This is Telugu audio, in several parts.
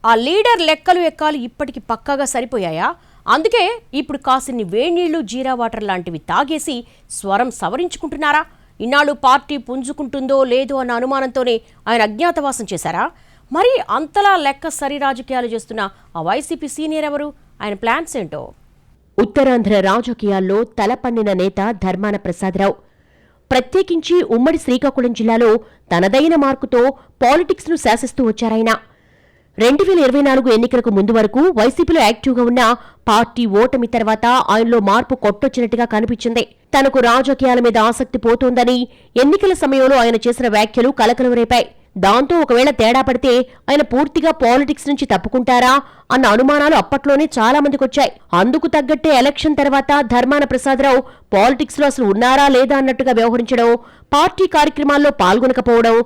ఆ లీడర్ లెక్కలు ఎక్కాలు ఇప్పటికి పక్కాగా సరిపోయాయా? అందుకే ఇప్పుడు కాసిన్ని వేణీళ్లు జీరా వాటర్ లాంటివి తాగేసి స్వరం సవరించుకుంటున్నారా? ఇన్నాళ్ళు పార్టీ పుంజుకుంటుందో లేదో అన్న అనుమానంతోనే ఆయన అజ్ఞాతవాసం చేశారా? మరి అంతలా లెక్క సరి రాజకీయాలు చేస్తున్న ఆ వైసీపీ సీనియర్ ఎవరు? ఆయన ప్లాన్స్ ఏంటో? ఉత్తరాంధ్ర రాజకీయాల్లో తలపండిన నేత ధర్మాన ప్రసాదరావు. ప్రత్యేకించి ఉమ్మడి శ్రీకాకుళం జిల్లాలో తనదైన మార్కుతో పాలిటిక్స్ను శాసిస్తూ వచ్చారాయన. 2024 ఎన్నికలకు ముందు వరకు వైసీపీలో యాక్టివ్గా ఉన్న పార్టీ ఓటమి తర్వాత ఆయనలో మార్పు కొట్టొచ్చినట్టుగా కనిపించింది. తనకు రాజకీయాల మీద ఆసక్తి పోతోందని ఎన్నికల సమయంలో ఆయన చేసిన వ్యాఖ్యలు కలకలం రేపాయి. దాంతో ఒకవేళ తేడా పడితే ఆయన పూర్తిగా పాలిటిక్స్ నుంచి తప్పుకుంటారా అన్న అనుమానాలు అప్పట్లోనే చాలా మందికొచ్చాయి. అందుకు తగ్గట్టే ఎలక్షన్ తర్వాత ధర్మాన ప్రసాదరావు పాలిటిక్స్ లో అసలు ఉన్నారా లేదా అన్నట్టుగా వ్యవహరించడం, పార్టీ కార్యక్రమాల్లో పాల్గొనకపోవడం,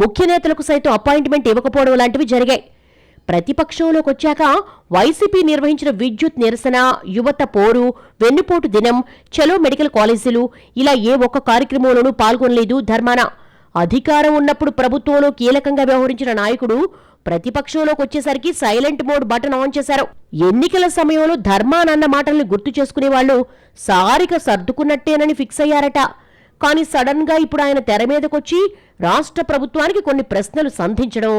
ముఖ్య నేతలకు సైతం అపాయింట్మెంట్ ఇవ్వకపోవడం లాంటివి జరిగాయి. ప్రతిపక్షంలోకొచ్చాక వైసీపీ నిర్వహించిన విద్యుత్ నిరసన, యువత పోరు, వెన్నుపోటు దినం, చలో మెడికల్ కాలేజీలు ఇలా ఏ ఒక్క కార్యక్రమంలోనూ పాల్గొనలేదు ధర్మాన. అధికారం ఉన్నప్పుడు ప్రభుత్వంలో కీలకంగా వ్యవహరించిన నాయకుడు ప్రతిపక్షంలోకొచ్చేసరికి సైలెంట్ మోడ్ బటన్ ఆన్ చేశారు. ఎన్నికల సమయంలో ధర్మానన్న మాటల్ని గుర్తు చేసుకునేవాళ్లు సారిక సర్దుకున్నట్టేనని ఫిక్స్ అయ్యారట. కానీ సడన్ గా ఇప్పుడు ఆయన తెర మీదకొచ్చి రాష్ట్ర ప్రభుత్వానికి కొన్ని ప్రశ్నలు సంధించడం,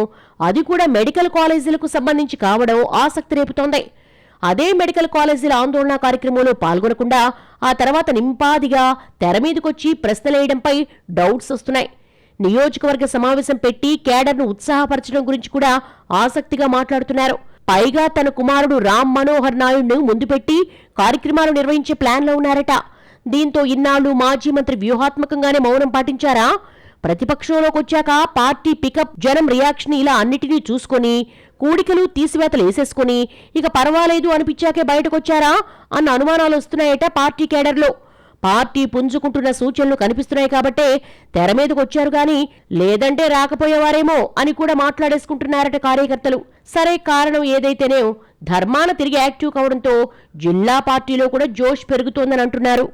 అది కూడా మెడికల్ కాలేజీలకు సంబంధించి కావడం ఆసక్తి రేపుతోంది. అదే మెడికల్ కాలేజీల ఆందోళన కార్యక్రమంలో పాల్గొనకుండా ఆ తర్వాత నింపాదిగా తెర మీదకొచ్చి ప్రశ్నలేయడంపై డౌట్స్ వస్తున్నాయి. నియోజకవర్గ సమావేశం పెట్టి కేడర్ను ఉత్సాహపరచడం గురించి కూడా ఆసక్తిగా మాట్లాడుతున్నారు. పైగా తన కుమారుడు రామ్ మనోహర్ నాయుడును ముందు పెట్టి కార్యక్రమాలు నిర్వహించే ప్లాన్లో ఉన్నారట. దీంతో ఇన్నాళ్లు మాజీ మంత్రి వ్యూహాత్మకంగానే మౌనం పాటించారా? ప్రతిపక్షంలోకొచ్చాక పార్టీ పికప్, జనం రియాక్షన్ ఇలా అన్నిటినీ చూసుకొని కూడికలు తీసివేతలు వేసేసుకుని ఇక పర్వాలేదు అనిపించాకే బయటకొచ్చారా అన్న అనుమానాలు వస్తున్నాయట పార్టీ కేడర్లో. పార్టీ పుంజుకుంటున్న సూచనలు కనిపిస్తున్నాయి కాబట్టే తెర మీదకొచ్చారు గాని లేదంటే రాకపోయేవారేమో అని కూడా మాట్లాడేసుకుంటున్నారట కార్యకర్తలు. సరే, కారణం ఏదైతేనే ధర్మాన తిరిగి యాక్టివ్ కావడంతో జిల్లా పార్టీలో కూడా జోష్ పెరుగుతోందని అంటున్నారు.